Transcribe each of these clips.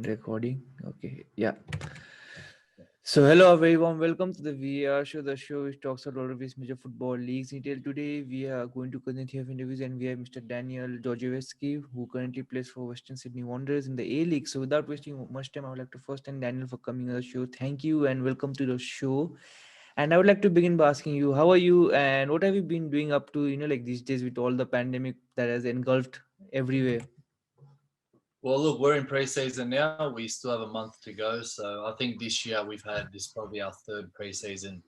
Recording. Okay. Yeah. So hello everyone. Welcome to the VR show, the show which talks about all of these major football leagues in detail. Today we are going to continue have interviews and we have Mr. Daniel Georgievski who currently plays for Western Sydney Wanderers in the A League. So without wasting much time, I would like to first thank Daniel for coming on the show. Thank you and welcome to the show. And I would like to begin by asking you, how are you and what have you been doing up to, like these days with all the pandemic that has engulfed everywhere? Well, look, we're in preseason now. We still have a month to go. So I think this year we've had this probably our third preseason,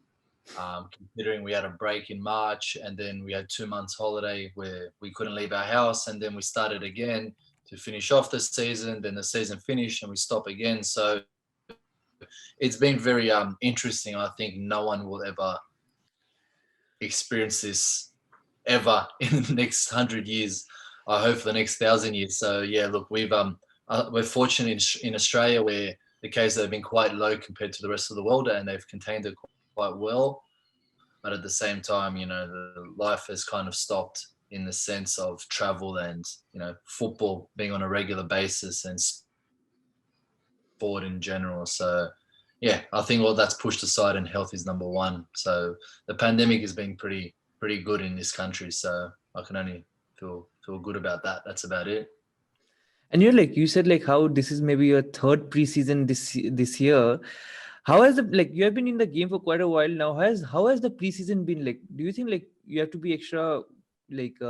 considering we had a break in March and then we had 2 months holiday where we couldn't leave our house. And then we started again to finish off the season. Then the season finished and we stop again. So it's been very interesting. I think no one will ever experience this ever in the next 100 years. I hope for the next 1,000 years. So yeah, look, we're fortunate in Australia where the cases have been quite low compared to the rest of the world, and they've contained it quite well. But at the same time, the life has kind of stopped in the sense of travel and football being on a regular basis and sport in general. So yeah, I think all that's pushed aside and health is number one. So the pandemic has been pretty good in this country. So I can only feel good about that. That's about it. And like you said, like how this is maybe your third preseason this year. How has the like you have been in the game for quite a while now? How has the preseason been like? Do you think like you have to be extra like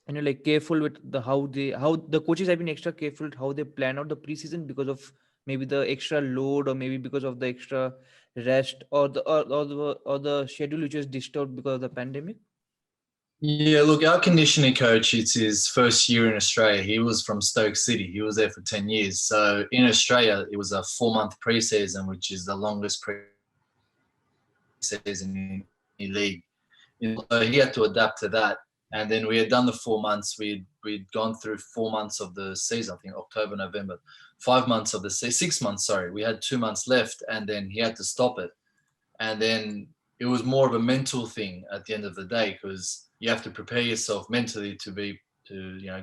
like careful with how the coaches have been extra careful with how they plan out the preseason because of maybe the extra load or maybe because of the extra rest or the schedule which was disturbed because of the pandemic? Yeah, look, our conditioning coach, it's his first year in Australia. He was from Stoke City. He was there for 10 years. So in Australia, it was a 4 month preseason, which is the longest preseason in any league. So he had to adapt to that. And then we had done the 4 months. We'd gone through 4 months of the season, I think October, November, 5 months of the 6 months, sorry. We had 2 months left, and then he had to stop it. And then it was more of a mental thing at the end of the day because you have to prepare yourself mentally to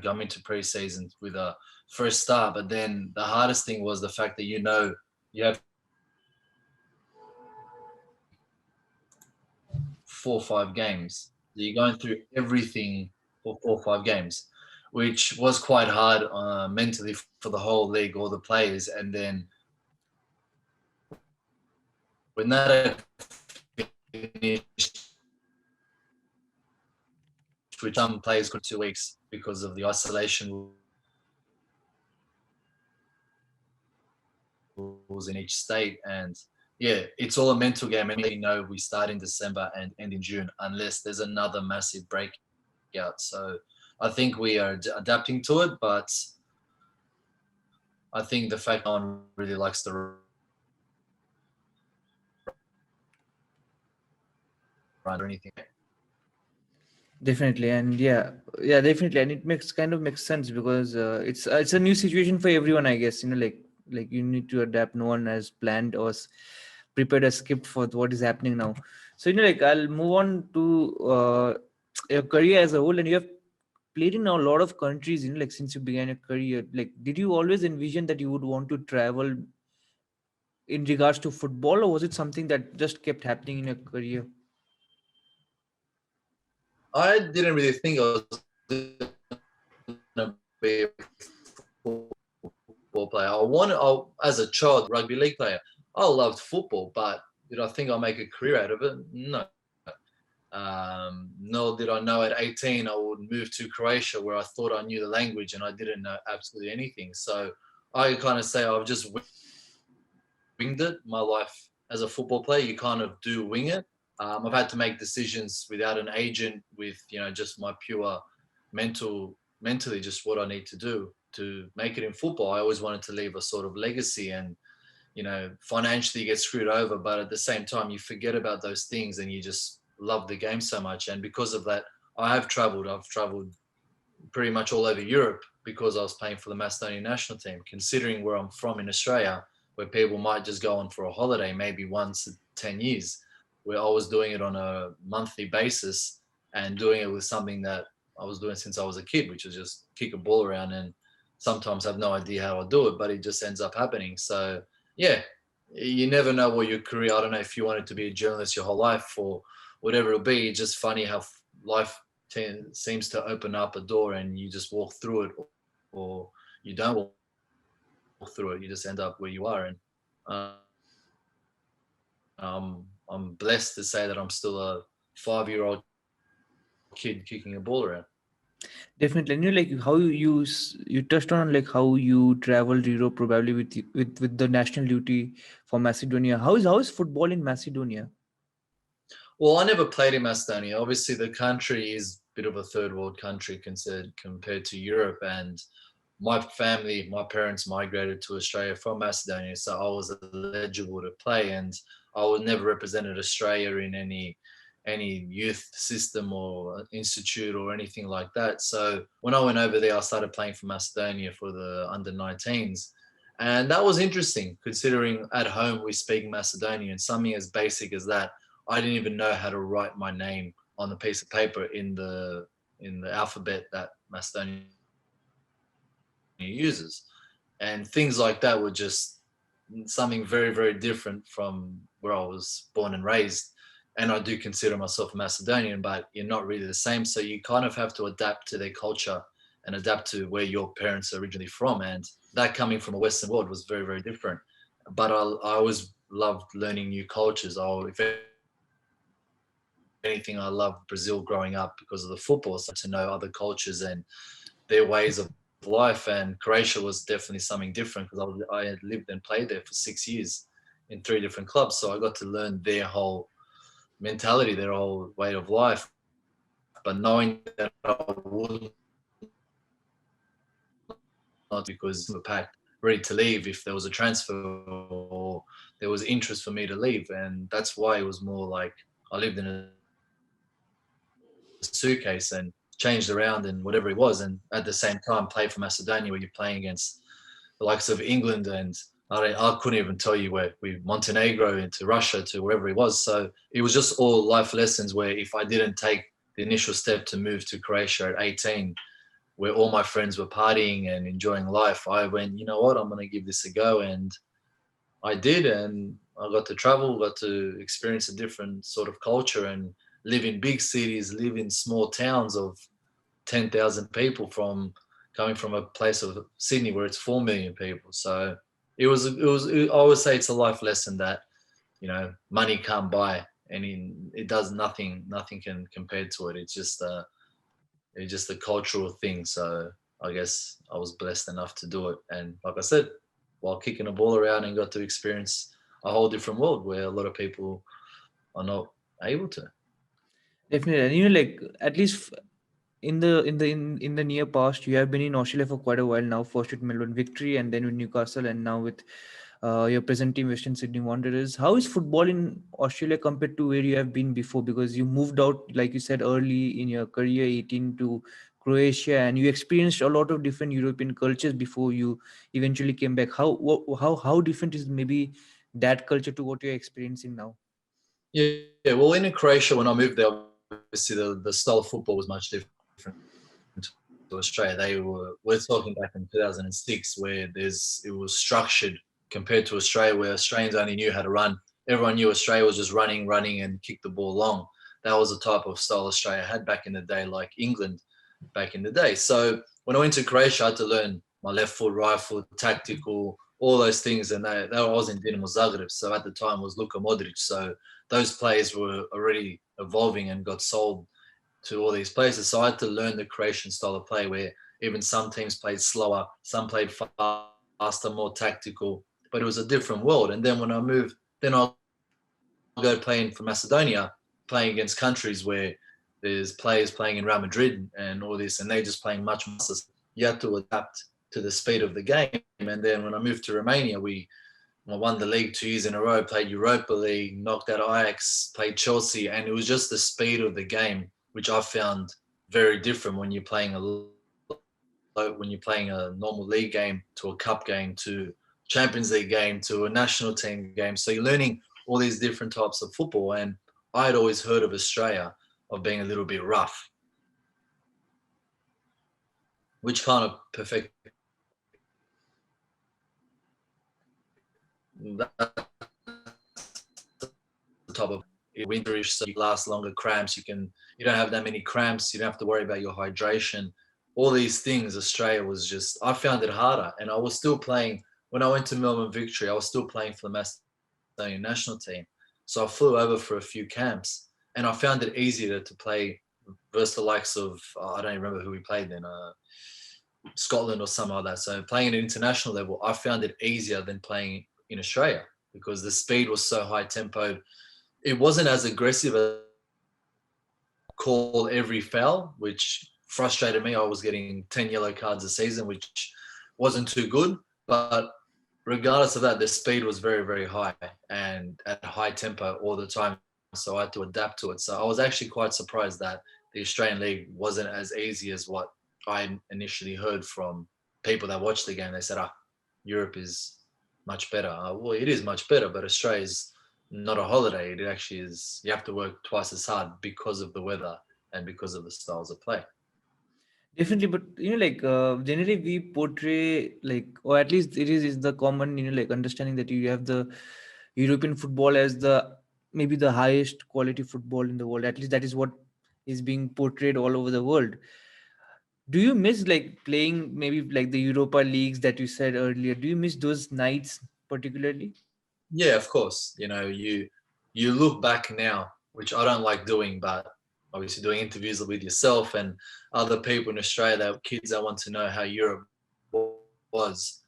come into preseason with a fresh start. But then the hardest thing was the fact that you have 4 or 5 games. So you're going through everything for 4 or 5 games, which was quite hard mentally for the whole league, all the players. And then when that had finished, which some players could 2 weeks because of the isolation rules in each state. And yeah, it's all a mental game. And we know we start in December and end in June unless there's another massive breakout. So I think we are adapting to it, but I think the fact that no one really likes the run or anything like that, Definitely, and yeah, definitely, and it makes sense because it's a new situation for everyone, I guess. Like you need to adapt. No one has planned or prepared a script for what is happening now. So like I'll move on to your career as a whole, and you have played in a lot of countries. Like since you began your career, like did you always envision that you would want to travel in regards to football, or was it something that just kept happening in your career? I didn't really think I was going to be a football player. As a child, rugby league player. I loved football, but did I think I'll make a career out of it? No. Nor did I know at 18 I would move to Croatia where I thought I knew the language and I didn't know absolutely anything. So I kind of say I've just winged it my life as a football player. You kind of do wing it. I've had to make decisions without an agent, with just my pure mentally just what I need to do to make it in football. I always wanted to leave a sort of legacy and financially get screwed over, but at the same time you forget about those things and you just love the game so much. And because of that, I've traveled pretty much all over Europe because I was playing for the Macedonian national team. Considering where I'm from in Australia, where people might just go on for a holiday maybe once in 10 years, where I was doing it on a monthly basis and doing it with something that I was doing since I was a kid, which was just kick a ball around and sometimes have no idea how I do it, but it just ends up happening. So yeah, you never know what your career. I don't know if you wanted to be a journalist your whole life or whatever it'll be. It's just funny how life seems to open up a door and you just walk through it, or you don't walk through it. You just end up where you are. And uh, I'm blessed to say that I'm still a 5-year-old kid kicking a ball around. Definitely. And like how you touched on like how you traveled Europe probably with the national duty for Macedonia. How is football in Macedonia? Well, I never played in Macedonia. Obviously, the country is a bit of a third world country compared to Europe. And my family, my parents migrated to Australia from Macedonia, so I was eligible to play. And I was never represented Australia in any youth system or institute or anything like that. So when I went over there, I started playing for Macedonia for the under-19s. And that was interesting considering at home we speak Macedonian, something as basic as that. I didn't even know how to write my name on a piece of paper in the alphabet that Macedonia uses. And things like that were just something very, very different from where I was born and raised. And I do consider myself a Macedonian, but you're not really the same. So you kind of have to adapt to their culture and adapt to where your parents are originally from. And that coming from a Western world was very, very different. But I always loved learning new cultures. If anything, I loved Brazil growing up because of the football, so to know other cultures and their ways of life. And Croatia was definitely something different because I had lived and played there for 6 years in 3 different clubs. So I got to learn their whole mentality, their whole way of life. But knowing that I would not, because we were packed, ready to leave if there was a transfer or there was interest for me to leave. And that's why it was more like I lived in a suitcase and changed around and whatever it was. And at the same time, play for Macedonia where you're playing against the likes of England and I couldn't even tell you where Montenegro into Russia to wherever it was. So it was just all life lessons where if I didn't take the initial step to move to Croatia at 18, where all my friends were partying and enjoying life, I went, you know what, I'm going to give this a go. And I did. And I got to travel, got to experience a different sort of culture and live in big cities, live in small towns of 10,000 people from coming from a place of Sydney where it's 4 million people. So I always say it's a life lesson that, money can't buy, and it does nothing can compare to it. It's just a cultural thing. So I guess I was blessed enough to do it. And like I said, while kicking a ball around and got to experience a whole different world where a lot of people are not able to. Definitely. And like at least in the near past, you have been in Australia for quite a while now. First with Melbourne Victory, and then with Newcastle, and now with your present team, Western Sydney Wanderers. How is football in Australia compared to where you have been before? Because you moved out, like you said, early in your career, 18 to Croatia, and you experienced a lot of different European cultures before you eventually came back. How different is maybe that culture to what you're experiencing now? Yeah. Well, in Croatia, when I moved there, obviously the style of football was much different to Australia. We're talking back in 2006, where it was structured compared to Australia, where Australians only knew how to run. Everyone knew Australia was just running and kick the ball long. That was the type of style Australia had back in the day, like England back in the day. So when I went to Croatia, I had to learn my left foot, right foot, tactical, all those things. And that was in Dinamo Zagreb. So at the time was Luka Modric. So those players were already evolving and got sold to all these places. So I had to learn the Croatian style of play where even some teams played slower, some played faster, more tactical, but it was a different world. And then when I moved, then I'll go playing for Macedonia, playing against countries where there's players playing in Real Madrid and all this, and they're just playing much faster. You have to adapt to the speed of the game. And then when I moved to Romania, I won the league 2 years in a row, played Europa League, knocked out Ajax, played Chelsea, and it was just the speed of the game, which I found very different when you're playing a normal league game to a cup game to Champions League game to a national team game. So you're learning all these different types of football, and I had always heard of Australia of being a little bit rough, which kind of perfected that's the top of winterish, so you last longer. Cramps, you don't have that many cramps. You don't have to worry about your hydration. All these things, Australia was just. I found it harder, and I was still playing when I went to Melbourne Victory. I was still playing for the Macedonian national team, so I flew over for a few camps, and I found it easier to play versus the likes of I don't even remember who we played then. Scotland or something like that. So playing at an international level, I found it easier than playing in Australia because the speed was so high tempo. It wasn't as aggressive as call every foul, which frustrated me. I was getting 10 yellow cards a season, which wasn't too good. But regardless of that, the speed was very, very high and at high tempo all the time. So I had to adapt to it. So I was actually quite surprised that the Australian League wasn't as easy as what I initially heard from people that watched the game. They said, Europe is much better. Well, it is much better, but Australia is not a holiday. It actually is. You have to work twice as hard because of the weather and because of the styles of play. Definitely, but generally we portray or at least is the common understanding that you have the European football as the maybe the highest quality football in the world. At least that is what is being portrayed all over the world. Do you miss playing maybe the Europa leagues that you said earlier? Do you miss those nights particularly? Yeah, of course. You look back now, which I don't like doing, but obviously doing interviews with yourself and other people in Australia, that kids that want to know how Europe was.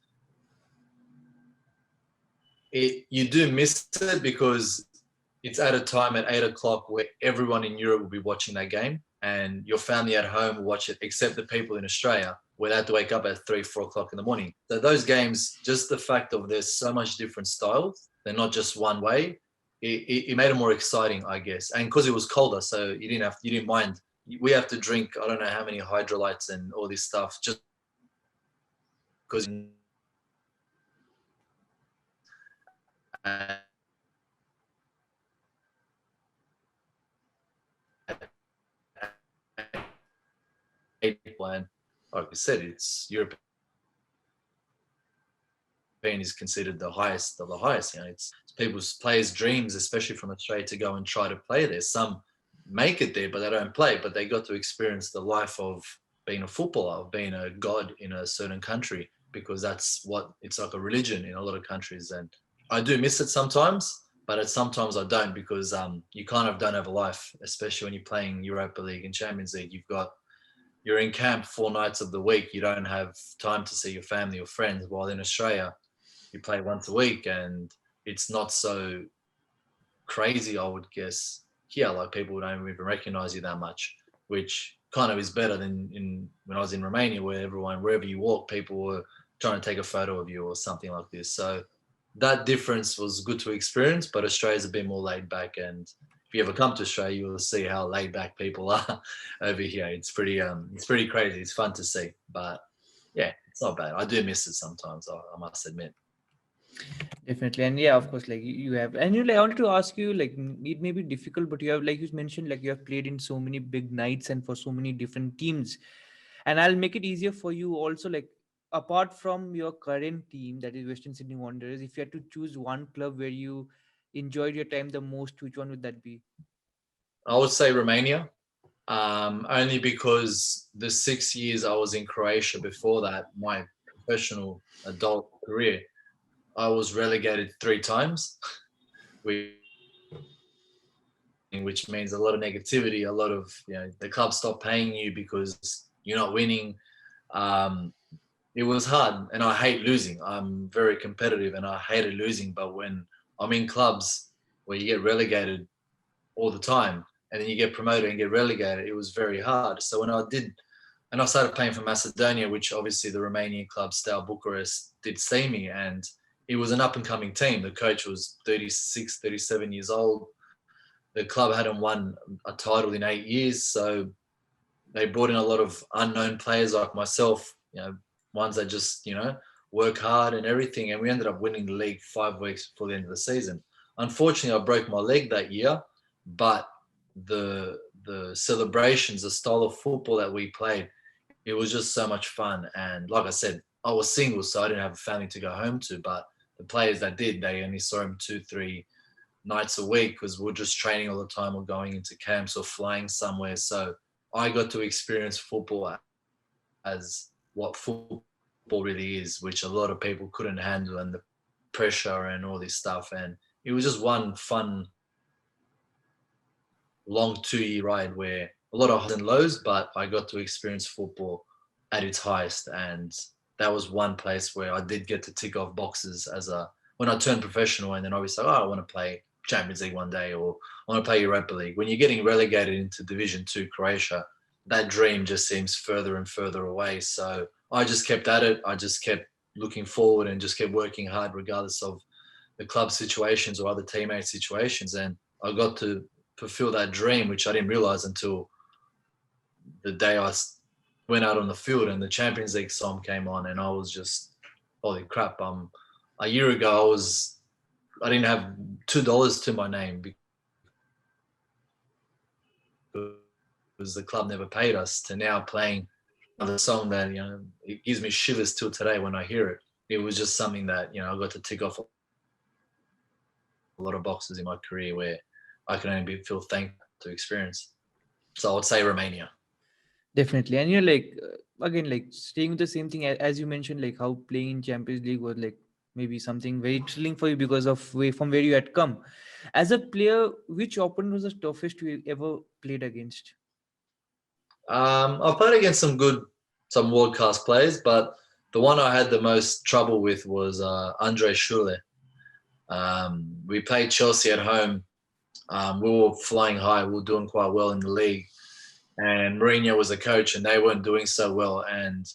You do miss it because it's at a time at 8 o'clock where everyone in Europe will be watching that game, and your family at home will watch it, except the people in Australia where they have to wake up at 3, 4 o'clock in the morning. So those games, just the fact of there's so much different styles, they're not just one way. It made it more exciting, I guess, and because it was colder, so you didn't mind. We have to drink I don't know how many hydrolytes and all this stuff just because. Plan, like I said, it's European is considered the highest of the highest. It's people's players' dreams, especially from Australia, to go and try to play there. Some make it there, but they don't play. But they got to experience the life of being a footballer, of being a god in a certain country, because that's what it's like a religion in a lot of countries. And I do miss it sometimes, but sometimes I don't because you kind of don't have a life, especially when you're playing Europa League and Champions League. You're in camp 4 nights of the week. You don't have time to see your family or friends. While in Australia, you play once a week, and it's not so crazy, I would guess. Here, like people don't even recognize you that much, which kind of is better than when I was in Romania, where wherever you walk, people were trying to take a photo of you or something like this. So that difference was good to experience, but Australia's a bit more laid back, and if you ever come to Australia, you will see how laid back people are over here. It's pretty crazy. It's fun to see, but yeah, it's not bad. I do miss it sometimes. I must admit. Definitely, and yeah, of course, you have, and I wanted to ask you, it may be difficult, but you have, like you mentioned, you have played in so many big nights and for so many different teams, and I'll make it easier for you also, apart from your current team, that is Western Sydney Wanderers, if you had to choose one club where you enjoyed your time the most, which one would that be? I would say Romania, only because the 6 years I was in Croatia before that, my professional adult career, I was relegated 3 times, which means a lot of negativity, a lot of the club stopped paying you because you're not winning. It was hard, and I hate losing. I'm very competitive, and I hated losing. But when I'm in clubs where you get relegated all the time, and then you get promoted and get relegated, it was very hard. So when I did, and I started playing for Macedonia, which obviously the Romanian club Steaua Bucharest did see me, and it was an up and coming team. The coach was 36, 37 years old. The club hadn't won a title in 8 years, so they brought in a lot of unknown players like myself, ones that just, work hard and everything. And we ended up winning the league 5 weeks before the end of the season. Unfortunately, I broke my leg that year, but the celebrations, the style of football that we played, it was just so much fun. And like I said, I was single, so I didn't have a family to go home to, but the players that did, they only saw him 2-3 nights a week because we're just training all the time or going into camps or flying somewhere. So I got to experience football as what football really is, which a lot of people couldn't handle, and the pressure and all this stuff. And it was just one fun, long 2-year ride where a lot of highs and lows, but I got to experience football at its highest. And that was one place where I did get to tick off boxes when I turned professional. And then obviously, I want to play Champions League one day, or I want to play Europa League. When you're getting relegated into Division 2 Croatia, that dream just seems further and further away. So I just kept at it. I just kept looking forward and just kept working hard regardless of the club situations or other teammate situations. And I got to fulfill that dream, which I didn't realize until the day I went out on the field and the Champions League song came on, and I was just, holy crap. A year ago, I didn't have $2 to my name because the club never paid us, to now playing another song that, it gives me shivers till today when I hear it. It was just something that, I got to tick off a lot of boxes in my career where I can only feel thankful to experience. So I would say Romania. Definitely. And you're like, again, like staying with the same thing as you mentioned, like how playing in Champions League was like maybe something very thrilling for you because of from where you had come. As a player, which opponent was the toughest you ever played against? I played against some world-class players, but the one I had the most trouble with was Andre Schürrle. We played Chelsea at home. We were flying high. We were doing quite well in the league. And Mourinho was the coach, and they weren't doing so well. And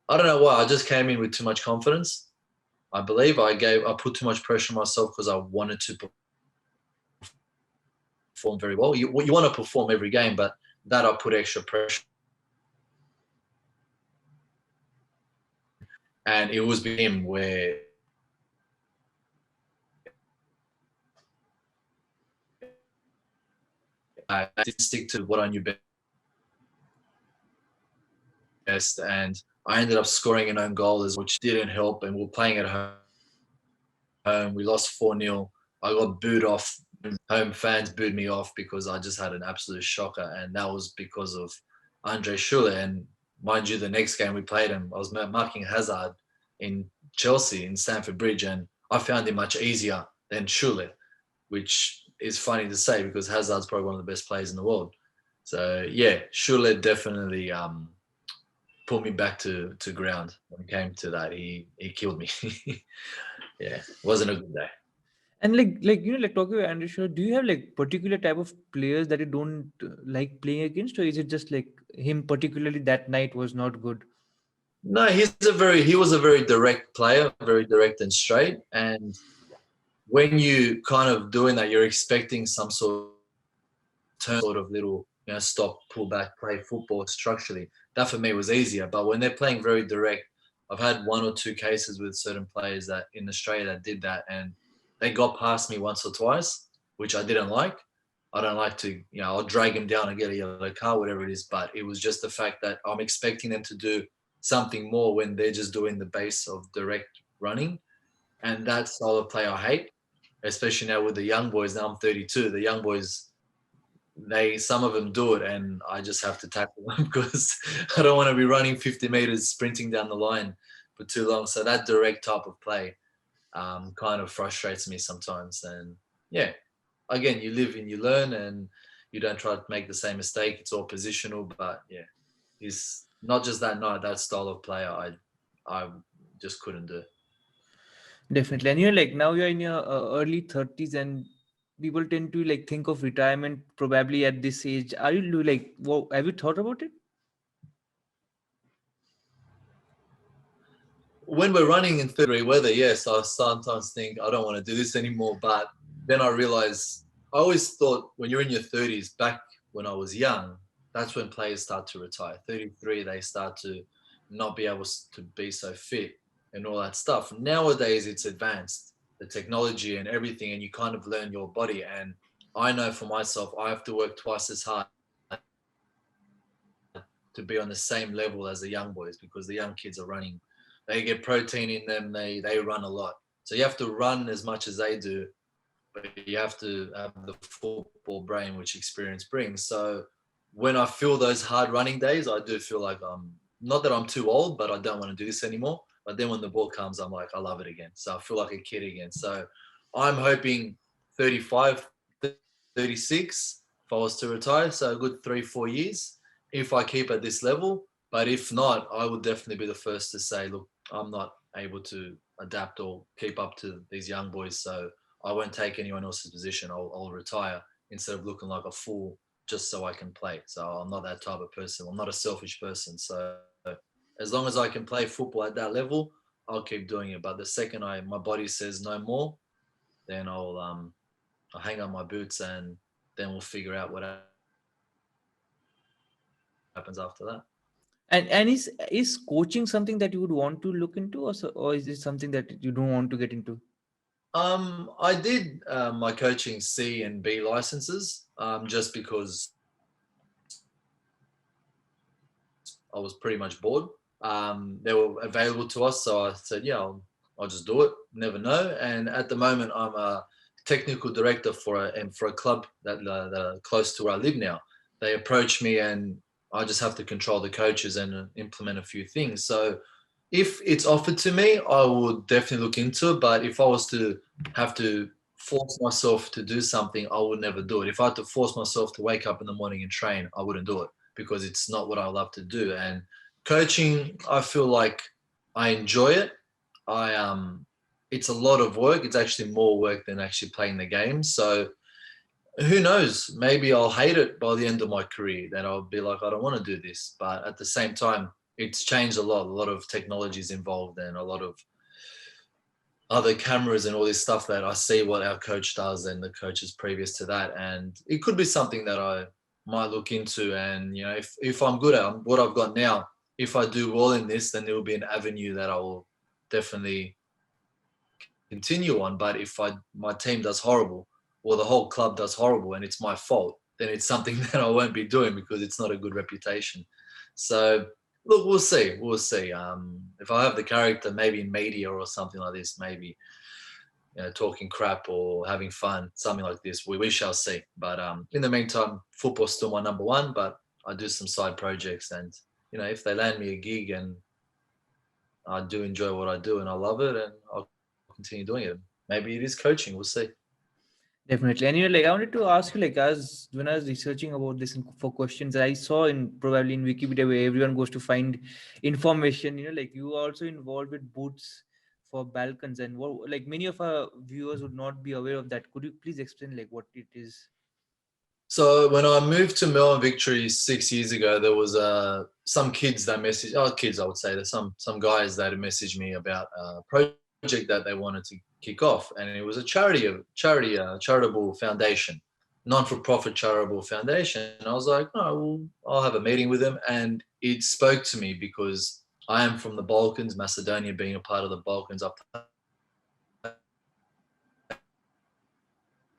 I don't know why. I just came in with too much confidence. I believe I put too much pressure on myself because I wanted to perform very well. You want to perform every game, but that I put extra pressure. And it was with him where I didn't stick to what I knew best, and I ended up scoring an own goal, which didn't help. And we were playing at home. We lost 4-0. I got booed off. Home fans booed me off because I just had an absolute shocker, and that was because of Andre Schürrle. And mind you, the next game we played him, I was marking Hazard in Chelsea in Stamford Bridge, and I found him much easier than Schürrle, which is funny to say because Hazard's probably one of the best players in the world. So yeah, Schürrle definitely pulled me back to ground when it came to that. He killed me. Yeah, it wasn't a good day. And like talking about Andrew Shaw, do you have like particular type of players that you don't like playing against, or is it just like him particularly that night was not good? No, he was a very direct player, very direct and straight. And when you kind of doing that, you're expecting some sort of little, stop, pull back, play football structurally. That for me was easier. But when they're playing very direct, I've had 1 or 2 cases with certain players that in Australia that did that, and they got past me once or twice, which I didn't like. I don't like to, I'll drag them down and get a yellow card, whatever it is. But it was just the fact that I'm expecting them to do something more when they're just doing the base of direct running. And that style of play I hate, especially now with the young boys. Now I'm 32. The young boys, some of them do it, and I just have to tackle them because I don't want to be running 50 meters sprinting down the line for too long. So that direct type of play kind of frustrates me sometimes. And yeah, again, you live and you learn, and you don't try to make the same mistake. It's all positional. But yeah, he's not just that night, that style of player I just couldn't do. Definitely. And you're like now you're in your early 30s, and people tend to like think of retirement probably at this age. Are you like, have you thought about it? When we're running in 30-degree weather, yes, I sometimes think I don't want to do this anymore. But then I realize I always thought when you're in your 30s, back when I was young, that's when players start to retire. 33, they start to not be able to be so fit and all that stuff. Nowadays, it's advanced, the technology and everything, and you kind of learn your body. And I know for myself, I have to work twice as hard to be on the same level as the young boys because the young kids are running. They get protein in them. They run a lot. So you have to run as much as they do, but you have to have the football brain which experience brings. So when I feel those hard running days, I do feel like I'm not that I'm too old, but I don't want to do this anymore. But then when the ball comes, I'm like, I love it again. So I feel like a kid again. So I'm hoping 35, 36, if I was to retire, so a good 3-4 years, if I keep at this level. But if not, I would definitely be the first to say, look, I'm not able to adapt or keep up to these young boys. So I won't take anyone else's position. I'll retire instead of looking like a fool just so I can play. So I'm not that type of person. I'm not a selfish person. So as long as I can play football at that level, I'll keep doing it. But the second my body says no more, then I'll hang up my boots and then we'll figure out what happens after that. And is coaching something that you would want to look into, or is it something that you don't want to get into? I did my coaching C and B licenses just because I was pretty much bored. They were available to us, so I said, yeah, I'll just do it. Never know. And at the moment, I'm a technical director for a club that are close to where I live now. They approach me, and I just have to control the coaches and implement a few things. So if it's offered to me, I would definitely look into it. But if I was to have to force myself to do something, I would never do it. If I had to force myself to wake up in the morning and train, I wouldn't do it because it's not what I love to do. And coaching, I feel like I enjoy it. It's a lot of work. It's actually more work than actually playing the game. So who knows? Maybe I'll hate it by the end of my career. That I'll be like, I don't want to do this. But at the same time, it's changed a lot. A lot of technology is involved and a lot of other cameras and all this stuff that I see what our coach does and the coaches previous to that. And it could be something that I might look into. And, you know, if I'm good at what I've got now, if I do well in this, then there will be an avenue that I will definitely continue on. But if my team does horrible or the whole club does horrible and it's my fault, then it's something that I won't be doing because it's not a good reputation. So look, we'll see. We'll see. If I have the character, maybe in media or something like this, maybe talking crap or having fun, something like this, we shall see. But in the meantime, football's still my number one. But I do some side projects, and if they land me a gig and I do enjoy what I do and I love it, and I'll continue doing it. Maybe it is coaching. We'll see. Definitely. And like I wanted to ask you, like, as when I was researching about this for questions, I saw probably in Wikipedia where everyone goes to find information. Like you are also involved with boots for Balkans, and what, like, many of our viewers would not be aware of that. Could you please explain like what it is? So when I moved to Melbourne Victory 6 years ago, there was some kids that messaged. Oh, kids, I would say. There's some guys that had messaged me about a project that they wanted to kick off, and it was a charitable foundation, non-for-profit charitable foundation. And I was like, oh, well, I'll have a meeting with them, and it spoke to me because I am from the Balkans, Macedonia being a part of the Balkans. I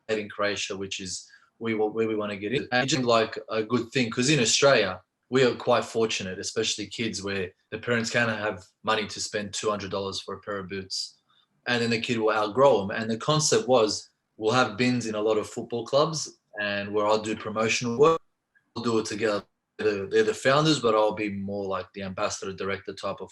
played in Croatia, which is where we want to get in. And it's like a good thing because in Australia, we are quite fortunate, especially kids where the parents can have money to spend $200 for a pair of boots, and then the kid will outgrow them. And the concept was we'll have bins in a lot of football clubs, and where I'll do promotional work, we'll do it together. They're the founders, but I'll be more like the ambassador director type of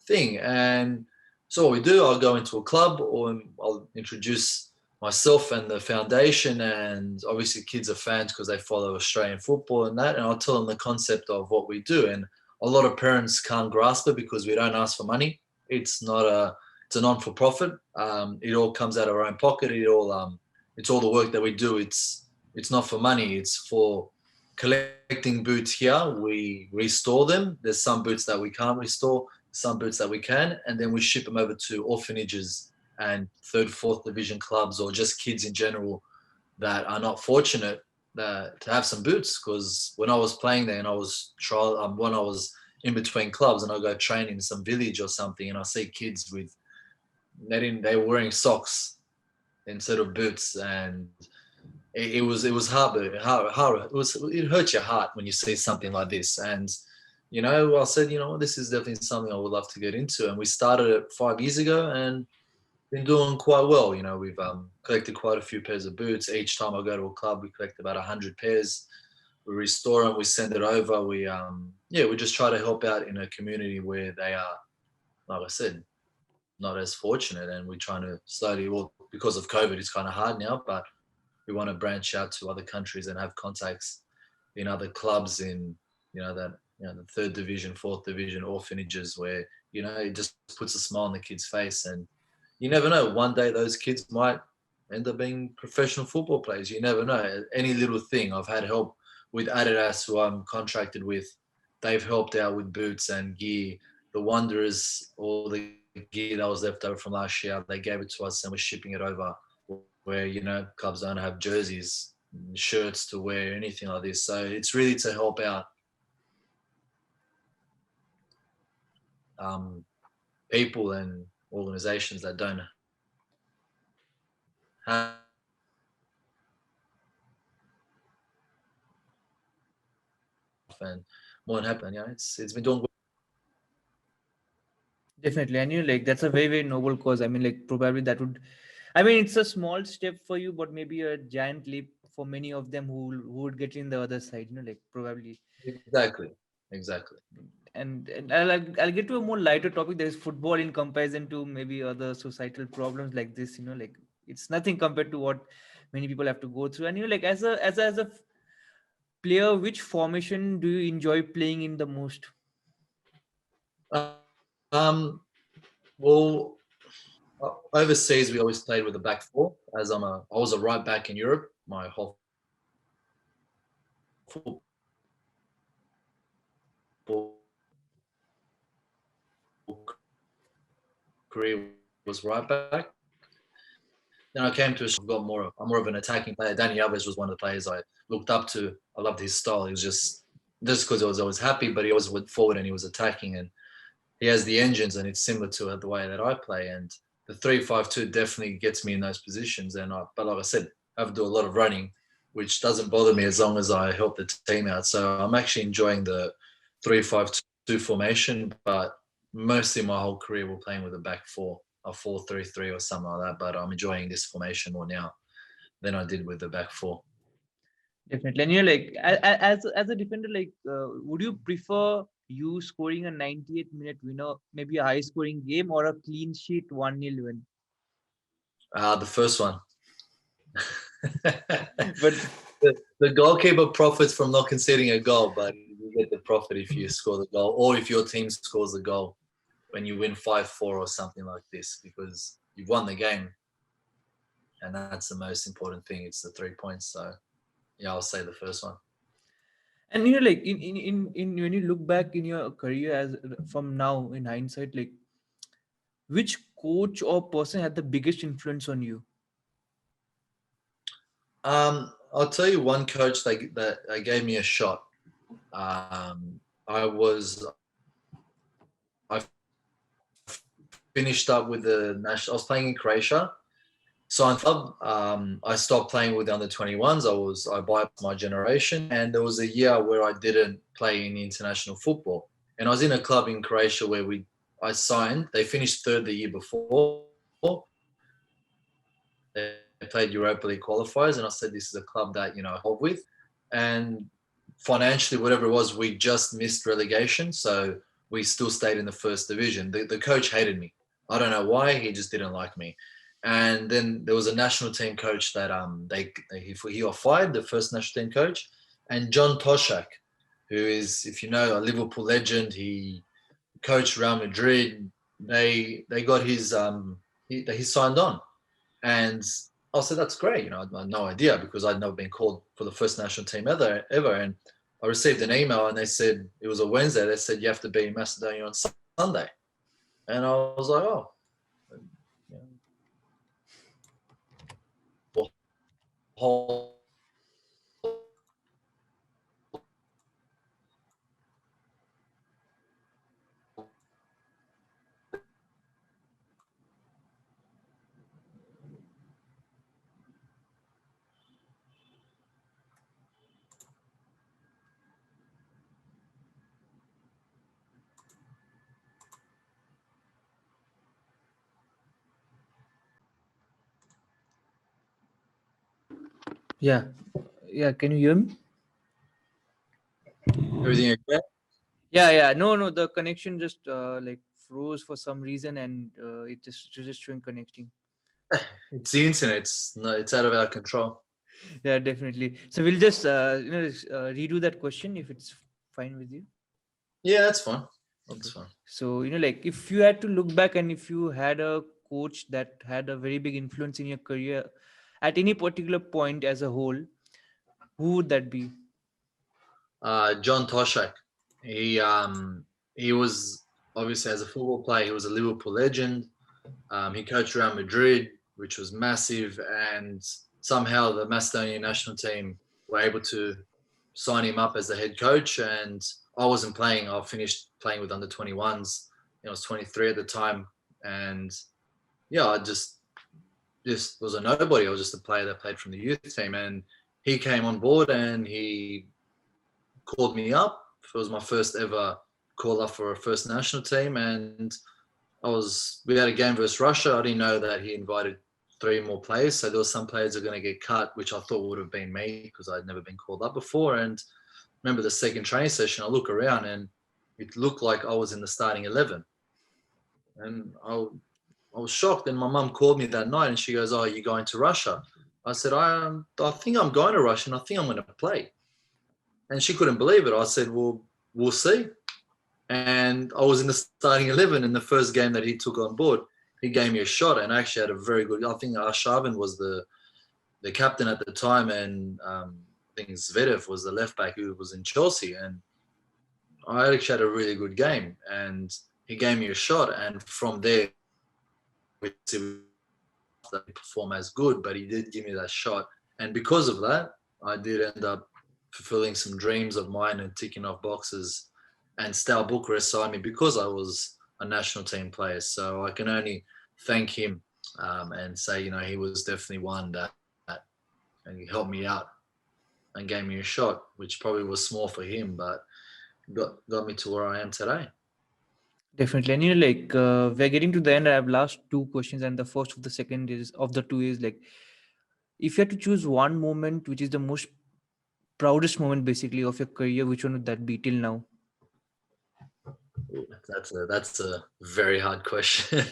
thing. And so what we do, I'll go into a club or I'll introduce myself and the foundation, and obviously kids are fans because they follow Australian football and that, and I'll tell them the concept of what we do. And a lot of parents can't grasp it because we don't ask for money. It's a non-for-profit. It all comes out of our own pocket. It's all the work that we do. It's not for money. It's for collecting boots here. We restore them. There's some boots that we can't restore, some boots that we can, and then we ship them over to orphanages and third, fourth division clubs, or just kids in general that are not fortunate to have some boots. Because when I was playing there and I was when I was in between clubs and I go train in some village or something, and I see kids they were wearing socks instead of boots, and it was hard. It hurts your heart when you see something like this. And I said, this is definitely something I would love to get into. And we started it 5 years ago, and been doing quite well. You know, we've collected quite a few pairs of boots. Each time I go to a club, we collect about 100 pairs. We restore them, we send it over. We we just try to help out in a community where they are, like I said, not as fortunate, and we're trying to slowly, well, because of COVID, it's kind of hard now, but we want to branch out to other countries and have contacts in other clubs in, the third division, fourth division, orphanages, where, it just puts a smile on the kid's face. And you never know, one day those kids might end up being professional football players. You never know. Any little thing. I've had help with Adidas, who I'm contracted with. They've helped out with boots and gear. The Wanderers, all the gear that was left over from last year, they gave it to us and we're shipping it over, where, clubs don't have jerseys, shirts to wear, anything like this. So it's really to help out people and organizations that don't have, and more than happen. It's been doing. Definitely, and like that's a very very noble cause. I mean, like probably that would, I mean, it's a small step for you, but maybe a giant leap for many of them who would get in the other side. Like probably. Exactly. And I'll get to a more lighter topic. There is football in comparison to maybe other societal problems like this. Like it's nothing compared to what many people have to go through. And like as a player, which formation do you enjoy playing in the most? Um, well, overseas we always played with a back four. As I was a right back in Europe. My whole football career was right back. Then I came to I'm more of an attacking player. Danny Alves was one of the players I looked up to. I loved his style. He was just because I was always happy, but he always went forward and he was attacking, and he has the engines, and it's similar to the way that I play. And the 3-5-2 definitely gets me in those positions. But like I said, I have to do a lot of running, which doesn't bother me as long as I help the team out. So I'm actually enjoying the 3-5-2 formation, but mostly my whole career we're playing with a back four, a 4-3-3 or something like that. But I'm enjoying this formation more now than I did with the back four. Definitely. And like as a defender, like would you prefer you scoring a 98-minute winner, maybe a high scoring game, or a clean sheet 1-0 win? The first one. But the goalkeeper profits from not conceding a goal, but you get the profit if you score the goal, or if your team scores the goal when you win 5-4 or something like this, because you've won the game, and that's the most important thing. It's the 3 points. So yeah, I'll say the first one. and like in when you look back in your career as from now in hindsight, like which coach or person had the biggest influence on you? I'll tell you one coach that gave me a shot. I finished up with the national. I was playing in Croatia. So I stopped playing with the under 21s. I bypassed my generation, and there was a year where I didn't play in international football. And I was in a club in Croatia where I signed. They finished third the year before. They played Europa League qualifiers, and I said, this is a club that I hold with, and financially, whatever it was, we just missed relegation, so we still stayed in the first division. The coach hated me. I don't know why. He just didn't like me. And then there was a national team coach that he fired, the first national team coach, and John Toshack, who is, if you know, a Liverpool legend. He coached Real Madrid. They got his he signed on, and I said, that's great. I had no idea, because I'd never been called for the first national team ever. And I received an email, and they said, it was a Wednesday. They said, you have to be in Macedonia on Sunday. And I was like, oh. Whole Yeah, yeah. Can you hear me? Everything okay? Yeah, yeah. No, no. The connection just like froze for some reason, and it was just showing connecting. It's the internet. It's no, it's out of our control. Yeah, definitely. So we'll just redo that question if it's fine with you. Yeah, that's fine. That's Okay. fine. So like if you had to look back and if you had a coach that had a very big influence in your career at any particular point as a whole, who would that be? John Toshack. He was obviously as a football player. He was a Liverpool legend. He coached Real Madrid, which was massive, and somehow the Macedonian national team were able to sign him up as the head coach. And I wasn't playing. I finished playing with under 21s. I was 23 at the time, and yeah, I just was a nobody. I was just a player that played from the youth team, and he came on board and he called me up. It was my first ever call up for a first national team, and we had a game versus Russia. I didn't know that he invited three more players, so there was some players that are going to get cut, which I thought would have been me because I'd never been called up before. And remember the second training session, I look around and it looked like I was in the starting 11, and I was shocked. And my mum called me that night and she goes, "Oh, are you going to Russia?" I said, I think I'm going to Russia and I think I'm going to play." And she couldn't believe it. I said, "Well, we'll see." And I was in the starting 11 in the first game that he took on board. He gave me a shot and I actually had a very good, I think Arshavin was the captain at the time, and I think Zverev was the left back who was in Chelsea. And I actually had a really good game and he gave me a shot. And from there, we perform as good, but he did give me that shot. And because of that, I did end up fulfilling some dreams of mine and ticking off boxes. And Stal Bucharest signed me because I was a national team player. So I can only thank him and say, he was definitely one that and he helped me out and gave me a shot, which probably was small for him, but got me to where I am today. Definitely. And like we're getting to the end. I have last two questions, and the first of the second is of the two is like if you had to choose one moment which is the most proudest moment basically of your career, which one would that be till now? That's a very hard question.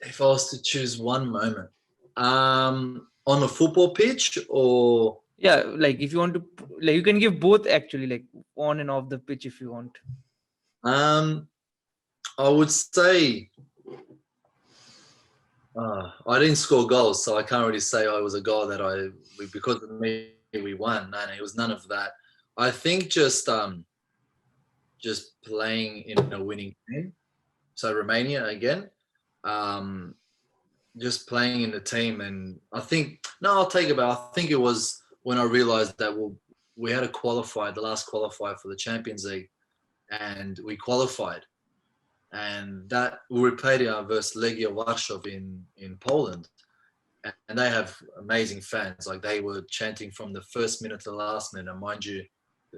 If I was to choose one moment, on a football pitch or Yeah, like if you want to, like you can give both actually, like on and off the pitch if you want. um, I would say I didn't score goals, so I can't really say I was a goal that because of me we won. No, it was none of that. I think just playing in a winning team. So Romania again. Um, just playing in the team, and I think I'll take it back. I think it was when I realized that we had to qualify the last qualifier for the Champions League, and we qualified, and that we played versus Legia Warsaw in Poland, and they have amazing fans. Like they were chanting from the first minute to the last minute, and mind you,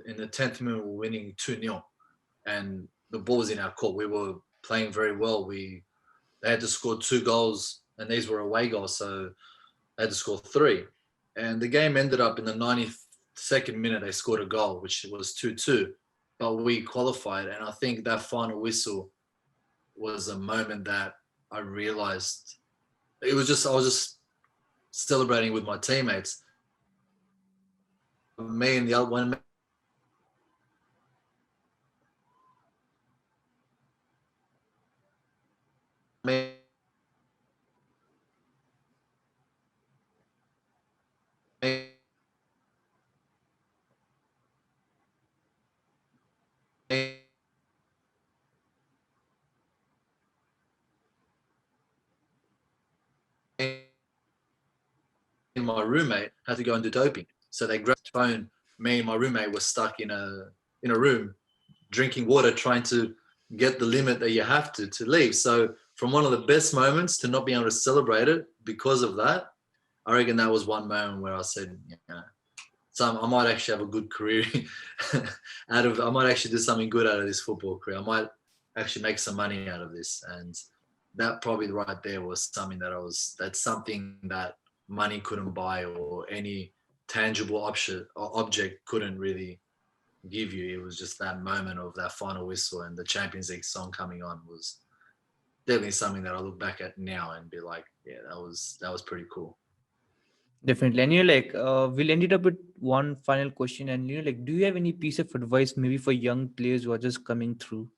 in the 10th minute we were winning 2-0, and the ball was in our court. We were playing very well. They had to score 2 goals, and these were away goals, so they had to score 3. And the game ended up in the 92nd minute. They scored a goal, which was 2-2, but we qualified. And I think that final whistle was a moment that I realized I was just celebrating with my teammates. Me and the other one. Me and my roommate had to go and do doping. So they grabbed the phone. Me and my roommate were stuck in a room drinking water, trying to get the limit that you have to leave. So from one of the best moments to not being able to celebrate it because of that, I reckon that was one moment where I said, so I might actually have a good career I might actually do something good out of this football career. I might actually make some money out of this. And that probably right there was something that's something that money couldn't buy or any tangible object couldn't really give you. It was just that moment of that final whistle and the Champions League song coming on was definitely something that I look back at now and be like, yeah, that was pretty cool. Definitely. And we'll end it up with one final question. And do you have any piece of advice maybe for young players who are just coming through?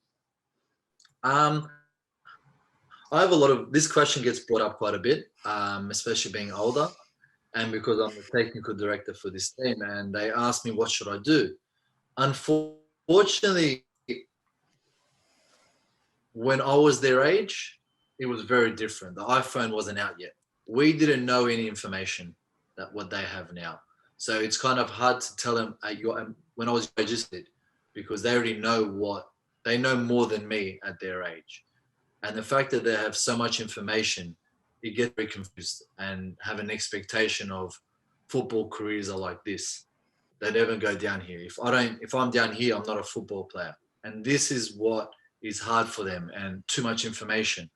I have a lot of, this question gets brought up quite a bit, especially being older, and because I'm the technical director for this team, and they ask me what should I do. Unfortunately, when I was their age, it was very different. The iPhone wasn't out yet. We didn't know any information that what they have now. So it's kind of hard to tell them when I was registered, because they already know they know more than me at their age. And the fact that they have so much information, you get very confused and have an expectation of football careers are like this. They never go down here. If I'm down here, I'm not a football player. And this is what is hard for them and too much information.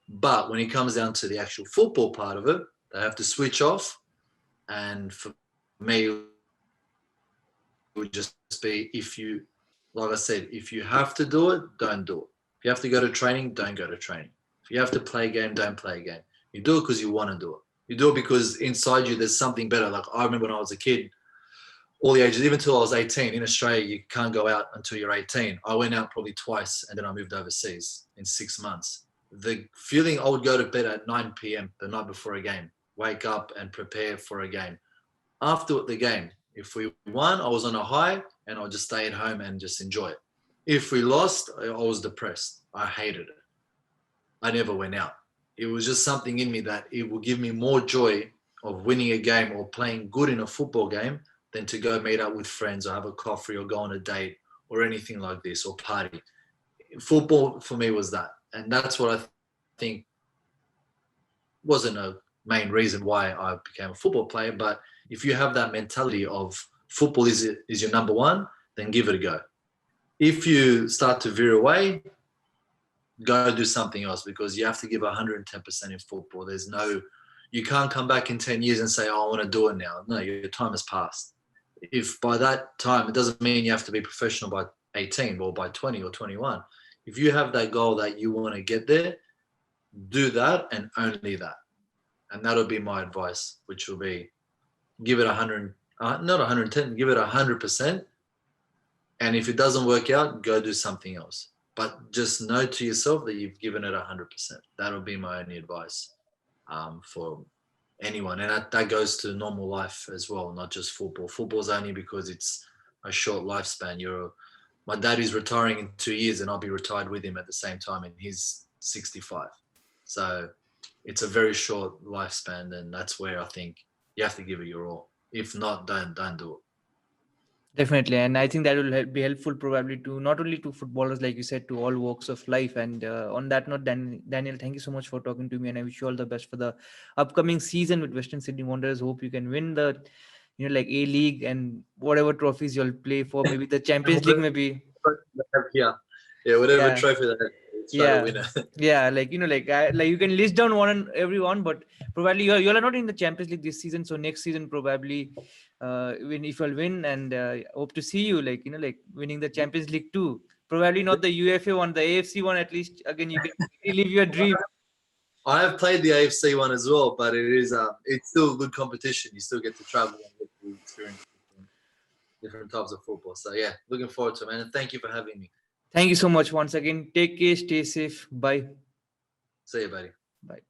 But when it comes down to the actual football part of it, they have to switch off. And for me, it would just be like I said, if you have to do it, don't do it. If you have to go to training, don't go to training. If you have to play a game, don't play a game. You do it because you want to do it. You do it because inside you there's something better. Like I remember when I was a kid, all the ages, even until I was 18, in Australia, you can't go out until you're 18. I went out probably twice and then I moved overseas in 6 months. The feeling I would go to bed at 9 p.m. the night before a game, wake up and prepare for a game. After the game, if we won, I was on a high and I'll just stay at home and just enjoy it. If we lost, I was depressed. I hated it. I never went out. It was just something in me that it would give me more joy of winning a game or playing good in a football game than to go meet up with friends or have a coffee or go on a date or anything like this or party. Football for me was that. And that's what I think wasn't a main reason why I became a football player. But if you have that mentality of football is your number one, then give it a go. If you start to veer away, go do something else, because you have to give 110% in football. You can't come back in 10 years and say, oh, I want to do it now. No, your time has passed. If by that time, it doesn't mean you have to be professional by 18 or by 20 or 21. If you have that goal that you want to get there, do that and only that. And that'll be my advice, which will be give it 100, not 110, give it 100%. And if it doesn't work out, go do something else. But just know to yourself that you've given it 100%. That'll be my only advice for anyone. And that goes to normal life as well, not just football. Football's only because it's a short lifespan. My dad is retiring in 2 years and I'll be retired with him at the same time, and he's 65. So it's a very short lifespan, and that's where I think you have to give it your all. If not, don't do it. Definitely. And I think that will be helpful probably to not only to footballers, like you said, to all walks of life. And on that note, Daniel, thank you so much for talking to me, and I wish you all the best for the upcoming season with Western Sydney Wanderers. Hope you can win the A-League and whatever trophies you'll play for, maybe the Champions League, maybe. Yeah, whatever trophy they have. Like you can list down one and everyone, but probably you are not in the Champions League this season, so next season probably if you'll win, and hope to see you winning the Champions League too. Probably not the UEFA one, the AFC one. At least again you can live your dream. I have played the AFC one as well, but it's still good competition. You still get to travel and get to experience different types of football. So yeah, looking forward to it, man. And thank you for having me. Thank you so much once again. Take care, stay safe. Bye. See you, buddy. Bye.